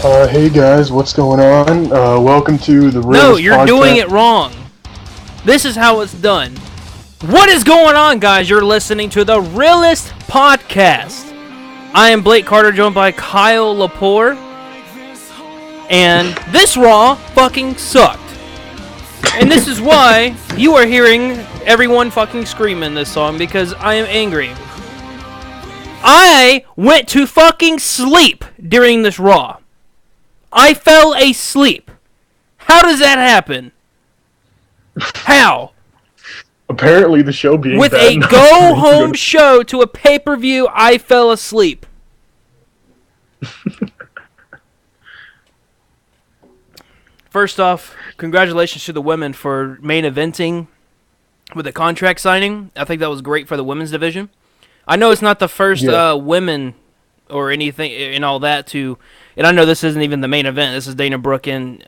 Hey guys, what's going on? Welcome to the Realest No, you're Podcast. doing it wrong. This is how it's done. What is going on, guys? You're listening to the Realest Podcast. I am Blake Carter, joined by Kyle Lepore. And this Raw fucking sucked. And this is why you are hearing everyone fucking screaming this song, because I am angry. I went to fucking sleep during this Raw. I fell asleep. How does that happen? How? Apparently the show being With bad a go-home show to a pay-per-view, I fell asleep. First off, congratulations to the women for main eventing with the contract signing. I think that was great for the women's division. I know it's not the first women or anything and all that to... And I know this isn't even the main event. This is Dana Brooke and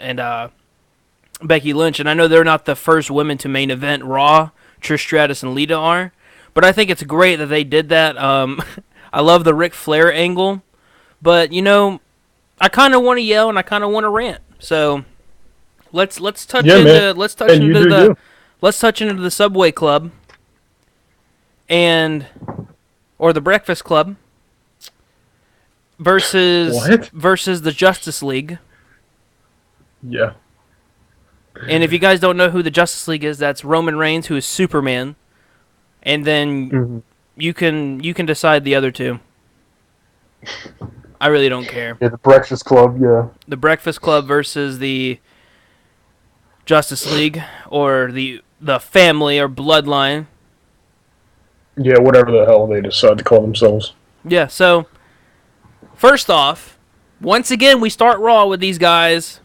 Becky Lynch. And I know they're not the first women to main event Raw. Trish Stratus and Lita are. But I think it's great that they did that. I love the Ric Flair angle. But, you know, I kind of want to yell and I kind of want to rant. So let's touch into the Subway Club or the Breakfast Club. Versus the Justice League. Yeah. And if you guys don't know who the Justice League is, that's Roman Reigns, who is Superman. And then you can decide the other two. I really don't care. Yeah, the Breakfast Club, yeah. The Breakfast Club versus the Justice League, or the family or bloodline. Yeah, whatever the hell they decide to call themselves. Yeah, so... First off, once again, we start Raw with these guys.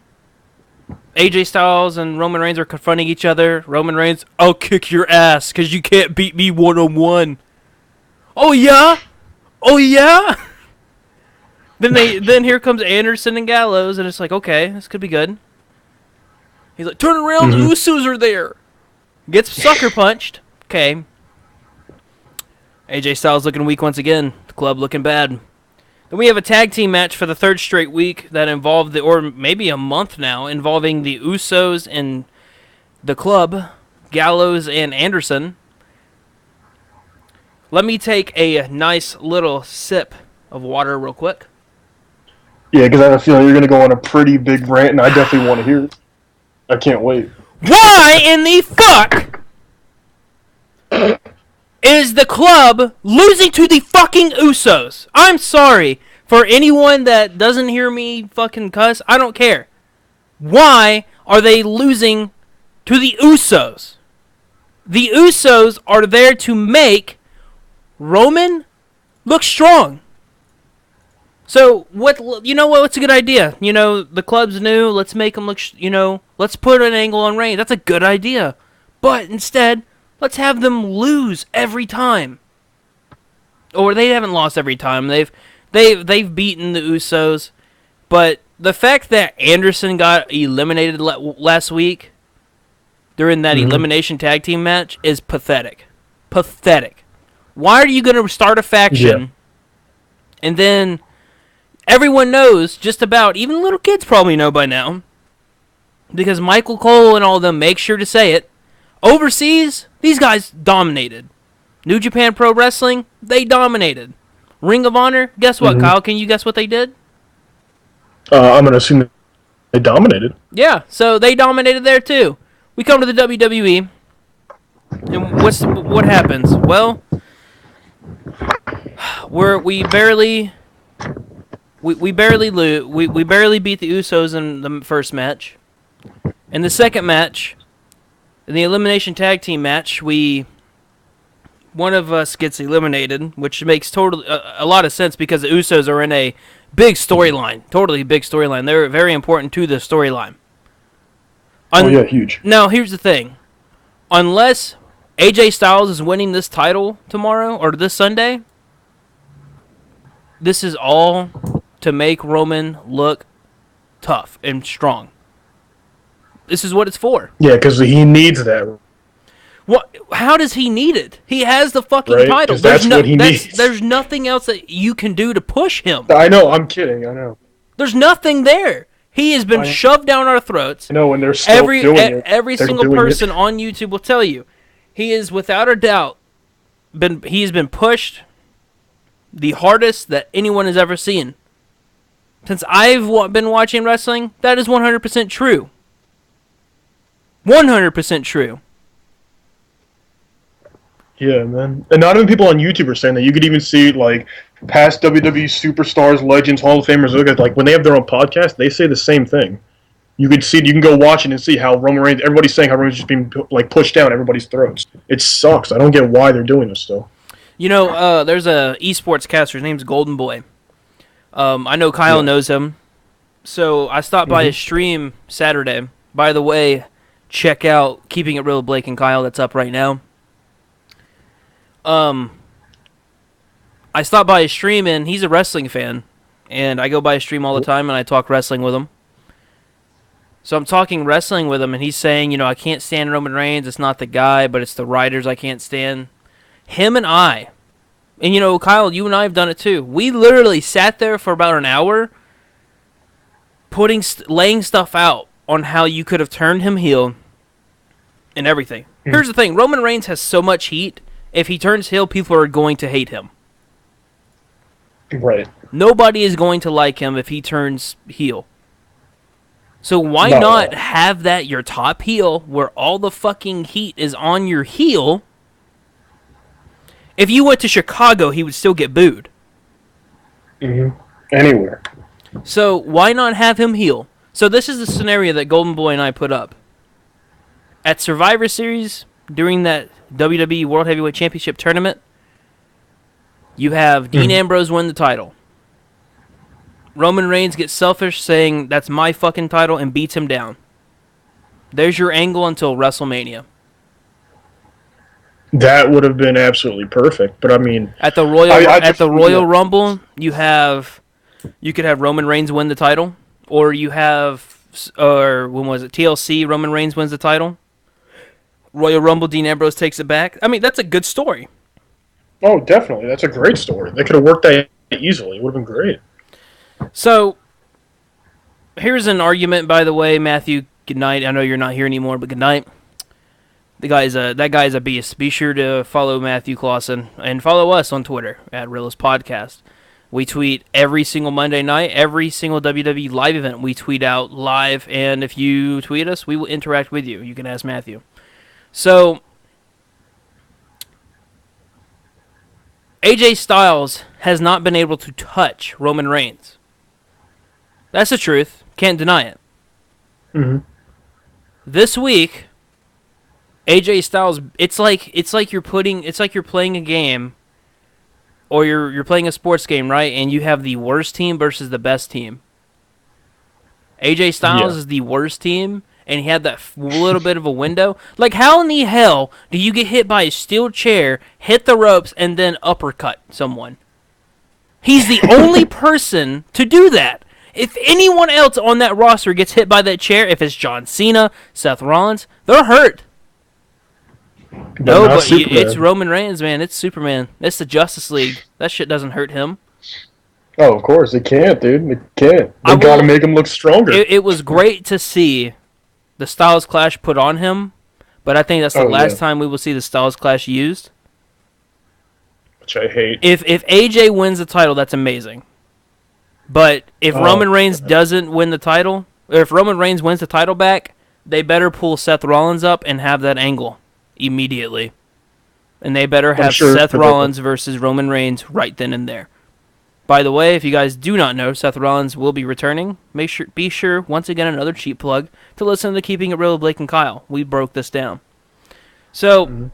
AJ Styles and Roman Reigns are confronting each other. Roman Reigns, I'll kick your ass because you can't beat me one-on-one. Oh, yeah? Oh, yeah? Then here comes Anderson and Gallows, and it's like, okay, this could be good. He's like, turn around, the Usos are there. Gets sucker punched. Okay. AJ Styles looking weak once again. The club looking bad. Then we have a tag team match for the third straight week that involved, or maybe a month now, involving the Usos and the club, Gallows and Anderson. Let me take a nice little sip of water real quick. Yeah, because I have a feeling you're going to go on a pretty big rant, and I definitely want to hear it. I can't wait. Why in the fuck is the club losing to the fucking Usos? I'm sorry for anyone that doesn't hear me fucking cuss. I don't care. Why are they losing to the Usos? The Usos are there to make Roman look strong. So, what's a good idea? You know, the club's new. Let's make them look, let's put an angle on Reigns. That's a good idea. But instead... let's have them lose every time. Or they haven't lost every time. They've beaten the Usos. But the fact that Anderson got eliminated last week during that elimination tag team match is pathetic. Pathetic. Why are you going to start a faction and then everyone knows just about, even little kids probably know by now, because Michael Cole and all of them make sure to say it, overseas, these guys dominated. New Japan Pro Wrestling, they dominated. Ring of Honor, guess what, Kyle? Can you guess what they did? I'm going to assume they dominated. Yeah, so they dominated there too. We come to the WWE, and what happens? Well, we barely beat the Usos in the first match. In the second match, in the elimination tag team match, one of us gets eliminated, which makes a lot of sense because the Usos are in a big storyline, totally big storyline. They're very important to the storyline. Huge. Now, here's the thing. Unless AJ Styles is winning this title tomorrow or this Sunday, this is all to make Roman look tough and strong. This is what it's for. Yeah, because he needs that. What? How does he need it? He has the fucking title. That's what he needs. There's nothing else that you can do to push him. I know. I'm kidding. I know. There's nothing there. He has been shoved down our throats. No, and they're still doing it. Every single person on YouTube will tell you, he is without a doubt he's been pushed the hardest that anyone has ever seen. Since I've been watching wrestling, that is 100% true. 100% true. Yeah, man. And not even people on YouTube are saying that. You could even see, like, past WWE superstars, legends, Hall of Famers, look at, like, when they have their own podcast, they say the same thing. You can go watch it and see how Roman Reigns, everybody's saying how Roman Reigns is just being, like, pushed down everybody's throats. It sucks. I don't get why they're doing this, though. You know, there's a esports caster. His name's Golden Boy. I know Kyle knows him. So I stopped by his stream Saturday. By the way, check out Keeping It Real with Blake and Kyle. That's up right now. I stopped by his stream, and he's a wrestling fan. And I go by his stream all the time, and I talk wrestling with him. So I'm talking wrestling with him, and he's saying, I can't stand Roman Reigns. It's not the guy, but it's the writers I can't stand. Him and I, and Kyle, you and I have done it too. We literally sat there for about an hour laying stuff out on how you could have turned him heel and everything. Here's the thing. Roman Reigns has so much heat. If he turns heel, people are going to hate him. Right. Nobody is going to like him if he turns heel. So why not have that your top heel where all the fucking heat is on your heel? If you went to Chicago, he would still get booed. Anywhere. So why not have him heel? So this is the scenario that Golden Boy and I put up. At Survivor Series, during that WWE World Heavyweight Championship tournament, you have Dean Ambrose win the title. Roman Reigns gets selfish, saying, that's my fucking title, and beats him down. There's your angle until WrestleMania. That would have been absolutely perfect, but I mean... At the Royal Rumble, you could have Roman Reigns win the title, or when was it, TLC, Roman Reigns wins the title. Royal Rumble, Dean Ambrose takes it back. I mean, that's a good story. Oh, definitely. That's a great story. They could have worked that easily. It would have been great. So, here's an argument, by the way, Matthew. Good night. I know you're not here anymore, but good night. That guy's a beast. Be sure to follow Matthew Clausen and follow us on Twitter at Realest Podcast. We tweet every single Monday night, every single WWE live event we tweet out live, and if you tweet us, we will interact with you. You can ask Matthew. So, AJ Styles has not been able to touch Roman Reigns. That's the truth. Can't deny it. This week, AJ Styles, it's like you're playing a game, or you're playing a sports game, right? And you have the worst team versus the best team. AJ Styles is the worst team, and he had that little bit of a window. Like, how in the hell do you get hit by a steel chair, hit the ropes, and then uppercut someone? He's the only person to do that. If anyone else on that roster gets hit by that chair, if it's John Cena, Seth Rollins, they're hurt. No, but it's Roman Reigns, man. It's Superman. It's the Justice League. That shit doesn't hurt him. Oh, of course. It can't, dude. It can't. They gotta make him look stronger. It was great to see the Styles Clash put on him, but I think that's the last time we will see the Styles Clash used. Which I hate. If AJ wins the title, that's amazing. But if Roman Reigns doesn't win the title, or if Roman Reigns wins the title back, they better pull Seth Rollins up and have that angle immediately. And they better have Seth Rollins versus Roman Reigns right then and there. By the way, if you guys do not know, Seth Rollins will be returning. Be sure, once again, another cheap plug, to listen to Keeping It Real with Blake and Kyle. We broke this down. So,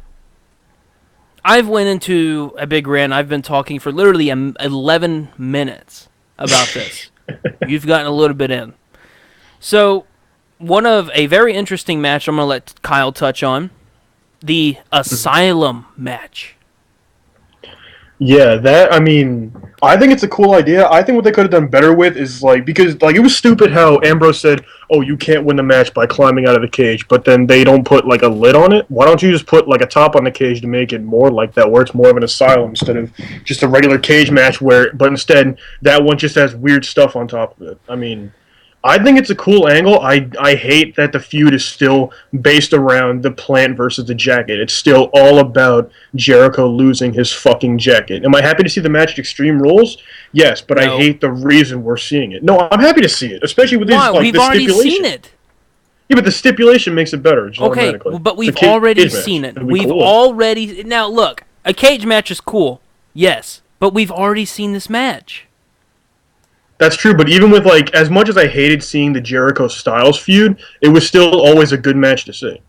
I've went into a big rant. I've been talking for literally 11 minutes about this. You've gotten a little bit in. So, one of a very interesting match I'm going to let Kyle touch on, the Asylum match. Yeah, that, I mean, I think it's a cool idea. I think what they could have done better with is because it was stupid how Ambrose said, "Oh, you can't win the match by climbing out of the cage," but then they don't put a lid on it. Why don't you just put a top on the cage to make it more like that, where it's more of an asylum instead of just a regular cage match but instead that one just has weird stuff on top of it. I mean, I think it's a cool angle. I hate that the feud is still based around the plant versus the jacket. It's still all about Jericho losing his fucking jacket. Am I happy to see the match at Extreme Rules? Yes, but no. I hate the reason we're seeing it. No, I'm happy to see it, especially with Why? These We've the already stipulation. Seen it. Yeah, but the stipulation makes it better. Okay, but we've already seen it. We've already... Now, look, a cage match is cool. Yes, but we've already seen this match. That's true, but even with, as much as I hated seeing the Jericho-Styles feud, it was still always a good match to see.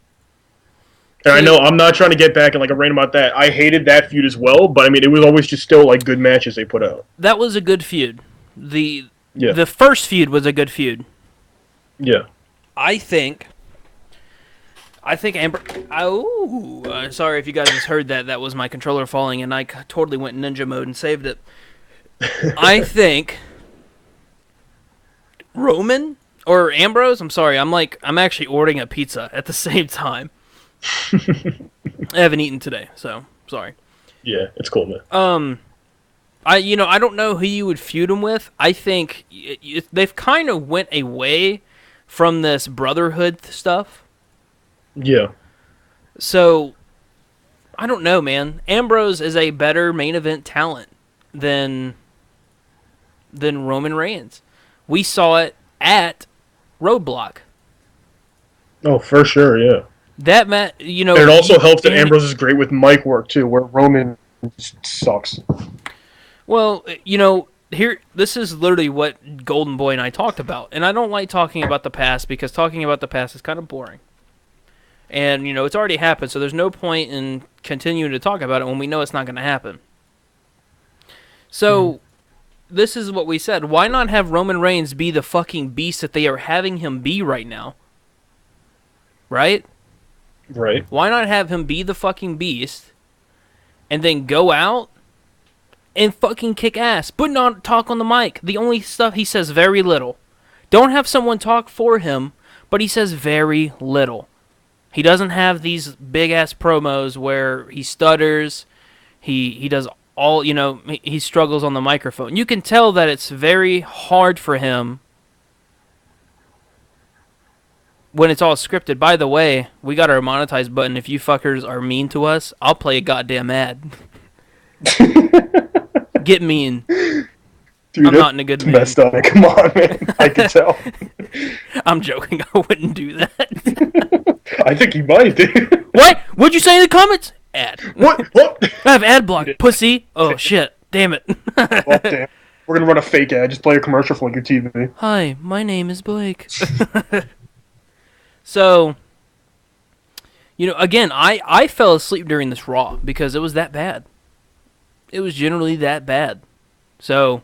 And I know I'm not trying to get back in a rant about that. I hated that feud as well, but I mean, it was always just still good matches they put out. That was a good feud. The first feud was a good feud. Yeah. I think Amber... Oh, sorry if you guys just heard that. That was my controller falling, and I totally went ninja mode and saved it. I think... Roman or Ambrose? I'm sorry. I'm actually ordering a pizza at the same time. I haven't eaten today, so sorry. Yeah, it's cool, man. I don't know who you would feud him with. I think they've kind of went away from this brotherhood stuff. Yeah. So I don't know, man. Ambrose is a better main event talent than Roman Reigns. We saw it at Roadblock. Oh, for sure, yeah. That and it also helps that Ambrose is great with mic work too, where Roman sucks. Well, here this is literally what Golden Boy and I talked about, and I don't like talking about the past because talking about the past is kind of boring. And it's already happened, so there's no point in continuing to talk about it when we know it's not going to happen. So. This is what we said. Why not have Roman Reigns be the fucking beast that they are having him be right now? Right? Right. Why not have him be the fucking beast and then go out and fucking kick ass, but not talk on the mic? The only stuff he says very little. Don't have someone talk for him, but he says very little. He doesn't have these big ass promos where he stutters. He does all, he struggles on the microphone. You can tell that it's very hard for him when it's all scripted. By the way, we got our monetize button. If you fuckers are mean to us, I'll play a goddamn ad. Get mean. Dude, I'm not in a good mood. Messed up. Come on, man. I can tell. I'm joking. I wouldn't do that. I think he might, dude. What? What'd you say in the comments? Ad. What? I have ad block, pussy. Oh, shit. Damn it. Oh, damn. We're going to run a fake ad. Just play a commercial for your TV. Hi, my name is Blake. So, again, I fell asleep during this Raw because it was that bad. It was generally that bad. So,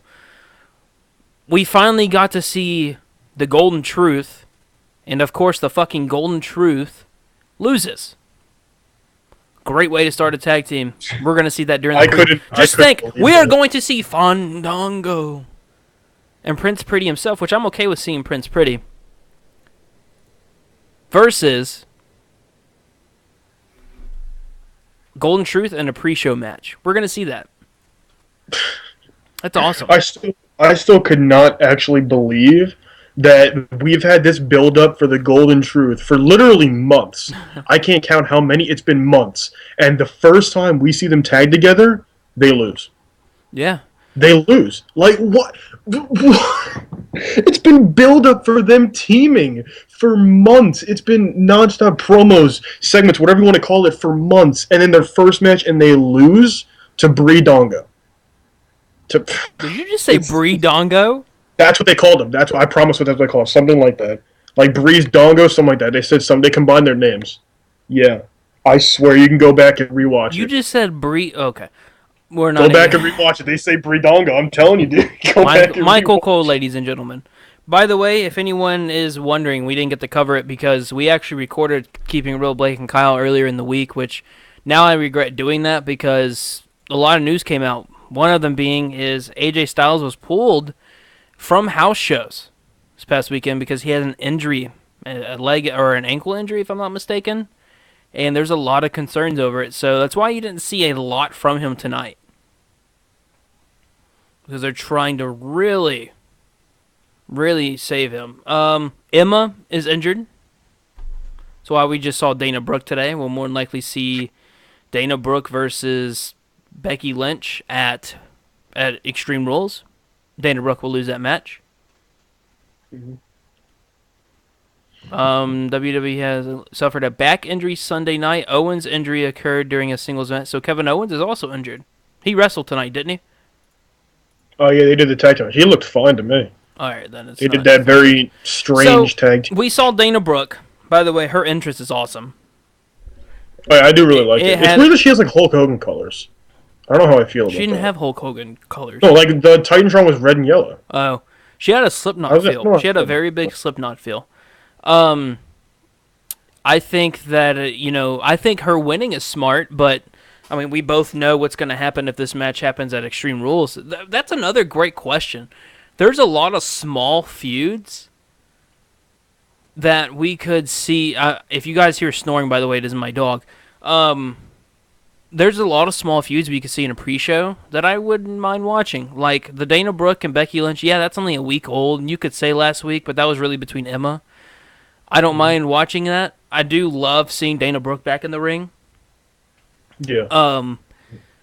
we finally got to see the Golden Truth, and of course the fucking Golden Truth loses. Great way to start a tag team. We're going to see that during the... Just think, we are going to see Fandango. And Prince Pretty himself, which I'm okay with seeing Prince Pretty, versus Golden Truth in a pre-show match. We're going to see that. That's awesome. I still could not actually believe that we've had this build-up for the Golden Truth for literally months. I can't count how many. It's been months. And the first time we see them tag together, they lose. Yeah. They lose. Like, what? It's been build-up for them teaming for months. It's been non-stop promos, segments, whatever you want to call it, for months. And then their first match, and they lose to Brie Dongo. Did you just say Brie Dongo? That's what they called them. That's what I promise. What that's what they call them. Something like that. Like Breeze Dongo, something like that. They said something. They combined their names. Yeah, I swear you can go back and rewatch it. You just said Brie. Okay, we're not. Go back and rewatch it. They say Brie Dongo. I'm telling you, dude. Michael Cole, ladies and gentlemen. By the way, if anyone is wondering, we didn't get to cover it because we actually recorded Keeping It Real Blake and Kyle earlier in the week, which now I regret doing that because a lot of news came out One of them being is AJ Styles was pulled from house shows this past weekend because he had an injury, a leg or an ankle injury, if I'm not mistaken. And there's a lot of concerns over it. So that's why you didn't see a lot from him tonight. Because they're trying to really save him. Emma is injured. That's why we just saw Dana Brooke today. We'll more than likely see Dana Brooke versus Becky Lynch at Extreme Rules. Dana Brooke will lose that match. Mm-hmm. WWE has suffered a back injury Sunday night. Owens' injury occurred during a singles match, so Kevin Owens is also injured. He wrestled tonight, didn't he? Oh, yeah, they did the tag team. He looked fine to me. All right, then it's They did that very strange tag team. We saw Dana Brooke. By the way, her entrance is awesome. Oh, yeah, I do really like it. It's weird that she has like Hulk Hogan colors. I don't know how I feel about that. She didn't have Hulk Hogan colors. No, like the Titantron was red and yellow. Oh, she had a Slipknot feel. No, she had a very big Slipknot feel. I think that I think her winning is smart, but I mean, we both know what's going to happen if this match happens at Extreme Rules. That's another great question. There's a lot of small feuds that we could see. If you guys hear snoring, by the way, it isn't my dog. There's a lot of small feuds we could see in a pre-show that I wouldn't mind watching. Like the Dana Brooke and Becky Lynch. Yeah, that's only a week old, and you could say last week, but that was really between Emma. I don't mind watching that. I do love seeing Dana Brooke back in the ring. Yeah.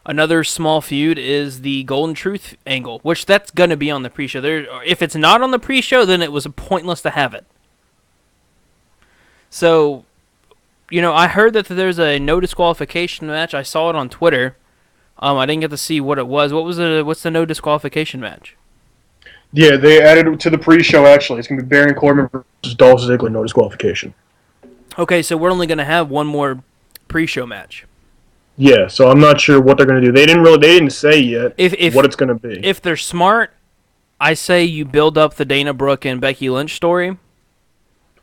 Another small feud is the Golden Truth angle, which that's going to be on the pre-show. If it's not on the pre-show, then it was pointless to have it. So, I heard that there's a no disqualification match. I saw it on Twitter. I didn't get to see what it was. What's the no disqualification match? Yeah, they added it to the pre-show, actually. It's going to be Baron Corbin versus Dolph Ziggler, no disqualification. Okay, so we're only going to have one more pre-show match. Yeah, so I'm not sure what they're going to do. They didn't say yet what it's going to be. If they're smart, I say you build up the Dana Brooke and Becky Lynch story.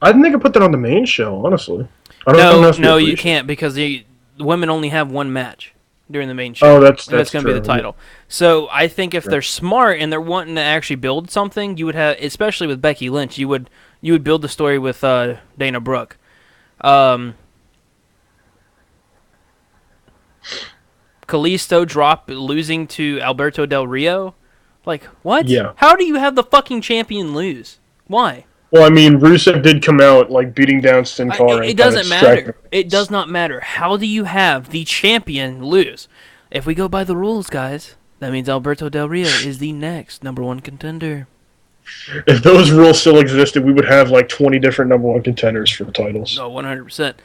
I think they could put that on the main show, honestly. No, you can't because the women only have one match during the main show. Oh, that's going to be the title. So I think if they're smart and they're wanting to actually build something, you would have, especially with Becky Lynch, you would build the story with Dana Brooke. Kalisto losing to Alberto Del Rio. Like, what? Yeah. How do you have the fucking champion lose? Why? Well, I mean, Rusev did come out, like, beating down Sin Cara. It doesn't matter. It does not matter. How do you have the champion lose? If we go by the rules, guys, that means Alberto Del Rio is the next number one contender. If those rules still existed, we would have, like, 20 different number one contenders for the titles. Oh, 100%.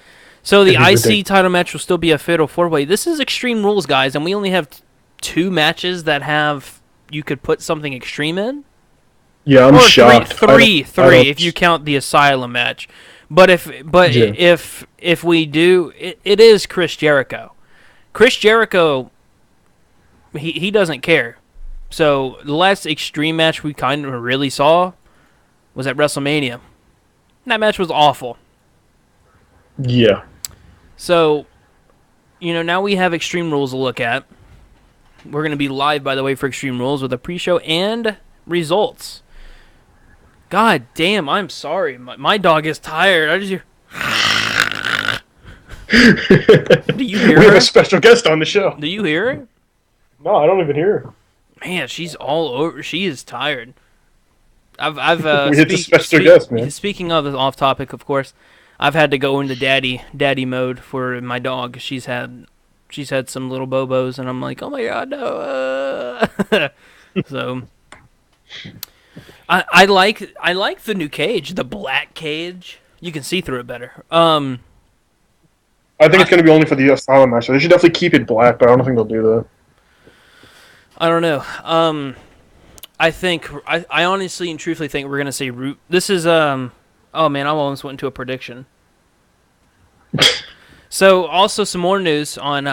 So the IC title match will still be a fatal four-way. This is Extreme Rules, guys, and we only have 2 matches that you could put something extreme in. Yeah, I'm shocked. Three, if you count the Asylum match. But if we do, it is Chris Jericho. Chris Jericho, he doesn't care. So the last Extreme match we kind of really saw was at WrestleMania. That match was awful. Yeah. So, now we have Extreme Rules to look at. We're going to be live, by the way, for Extreme Rules with a pre-show and results. God damn, I'm sorry. My dog is tired. I just hear... Do you hear her? We have a special guest on the show. Do you hear her? No, I don't even hear her. Man, she's all over. She is tired. I've we hit the special guest, man. Speaking of off topic, of course, I've had to go into daddy mode for my dog. She's had some little bobos, and I'm like, oh my god, no. So I like the new cage, the black cage. You can see through it better. I think it's going to be only for the Asylum match. So they should definitely keep it black, but I don't think they'll do that. I don't know. I honestly and truthfully think we're going to say root. This is oh man, I almost went into a prediction. So also some more news on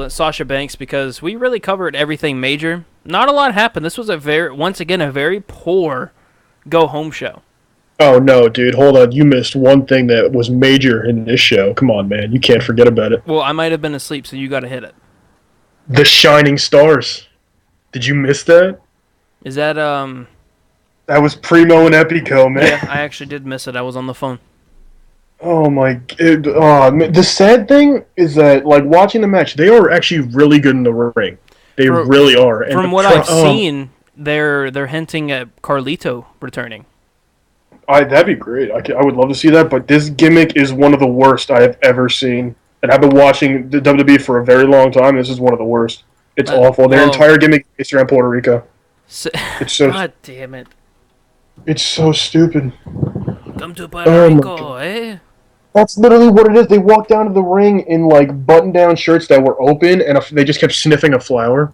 Sasha Banks, because we really covered everything major. Not a lot happened. This was once again a very poor go home show. Oh no, dude, hold on. You missed one thing that was major in this show. Come on, man. You can't forget about it. Well, I might have been asleep, so you got to hit it. The Shining Stars. Did you miss that? Is that That was Primo and Epico, man. Yeah, I actually did miss it. I was on the phone. Oh my! The sad thing is that, like, watching the match, they are actually really good in the ring. They really are. And From what I've seen, they're hinting at Carlito returning. That'd be great. I would love to see that. But this gimmick is one of the worst I have ever seen. And I've been watching the WWE for a very long time. This is one of the worst. It's awful. Their entire gimmick is around Puerto Rico. It's so. God damn it! It's so stupid. Come to Puerto Rico, eh? That's literally what it is. They walked down to the ring in like button-down shirts that were open, and they just kept sniffing a flower.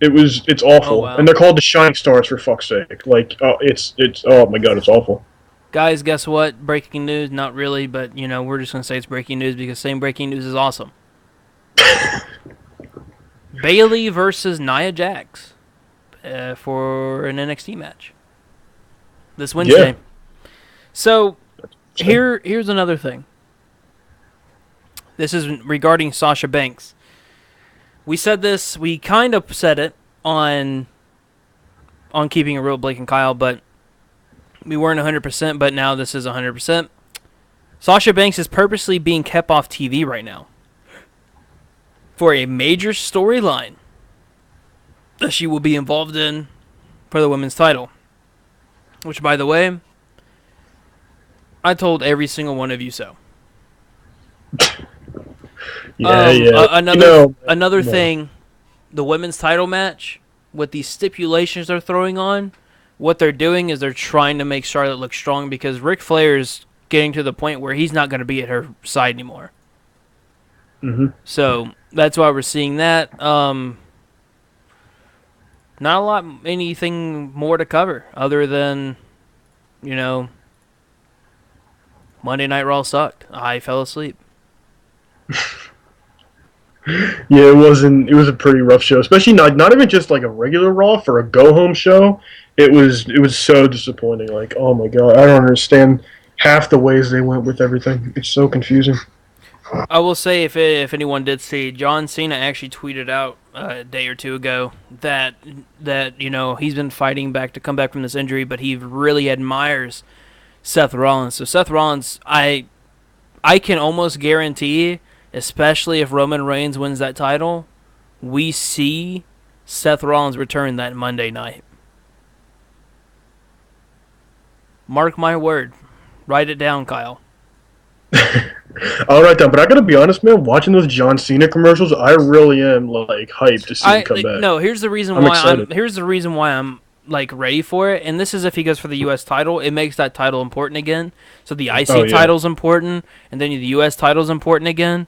It's awful, wow. And they're called the Shining Stars for fuck's sake. Like, it's oh my god, it's awful. Guys, guess what? Breaking news? Not really, but we're just gonna say it's breaking news because saying breaking news is awesome. Bayley versus Nia Jax for an NXT match this Wednesday. Yeah. So here's another thing. This is regarding Sasha Banks. We said this. We kind of said it on Keeping It Real, Blake and Kyle, but we weren't 100%. But now this is 100%. Sasha Banks is purposely being kept off TV right now for a major storyline that she will be involved in for the women's title. Which, by the way, I told every single one of you so. Yeah. Another thing, the women's title match, with these stipulations they're throwing on, what they're doing is they're trying to make Charlotte look strong because Ric Flair's getting to the point where he's not going to be at her side anymore. Mm-hmm. So that's why we're seeing that. Not anything more to cover other than, Monday Night Raw sucked. I fell asleep. Yeah, it was a pretty rough show, especially not even just like a regular Raw for a go home show. It was so disappointing. Like, oh my god, I don't understand half the ways they went with everything. It's so confusing. I will say, if anyone did see, John Cena actually tweeted out a day or two ago that he's been fighting back to come back from this injury, but he really admires Seth Rollins. So Seth Rollins, I can almost guarantee, especially if Roman Reigns wins that title, we see Seth Rollins return that Monday night. Mark my word. Write it down, Kyle. All right, then. But I gotta be honest, man. Watching those John Cena commercials, I really am like hyped to see him come back. No, here's the reason why I'm like ready for it, and this is if he goes for the U.S. title, it makes that title important again. So the IC title's important, and then the U.S. title's important again.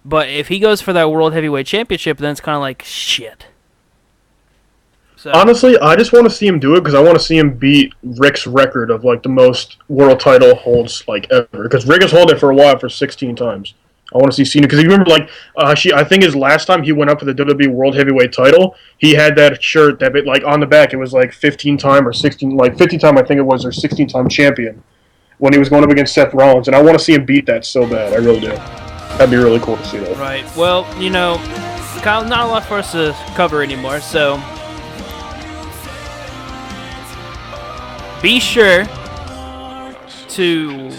But if he goes for that World Heavyweight Championship, then it's kind of like shit. So. Honestly, I just want to see him do it because I want to see him beat Rick's record of like the most world title holds like ever. Because Rick has held it for a while for 16 times. I want to see Cena because you remember like I think his last time he went up for the WWE World Heavyweight title, he had that shirt that like on the back it was like 15-time or 16 like 15-time I think it was or 16-time champion when he was going up against Seth Rollins, and I want to see him beat that so bad. I really do. That'd be really cool to see that. Right. Well, Kyle, not a lot for us to cover anymore, so. Be sure to,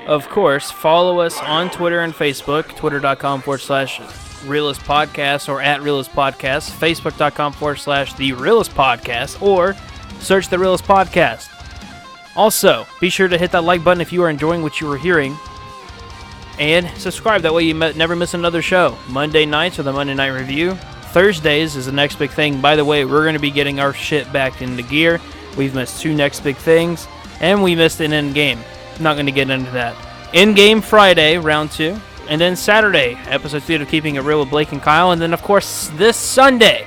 of course, follow us on Twitter and Facebook, twitter.com/Realest Podcast or @Realest Podcast, facebook.com/The Realest Podcast, or search The Realest Podcast. Also, be sure to hit that like button if you are enjoying what you are hearing, and subscribe. That way you never miss another show. Monday nights are the Monday Night Review. Thursdays is the next big thing. By the way, we're going to be getting our shit back into gear. We've missed 2 next big things, and we missed an in-game. Not going to get into that. In-game Friday, round 2, and then Saturday, episode 3 of Keeping It Real with Blake and Kyle, and then, of course, this Sunday,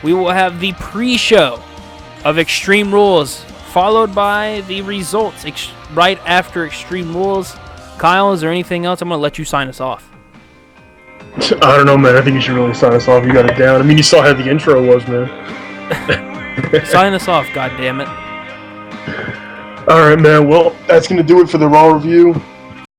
we will have the pre-show of Extreme Rules, followed by the results right after Extreme Rules. Kyle, is there anything else? I'm going to let you sign us off. I don't know, man. I think you should really sign us off. You got it down. I mean, you saw how the intro was, man. Sign us off, goddammit. Alright, man. Well, that's going to do it for the Raw review.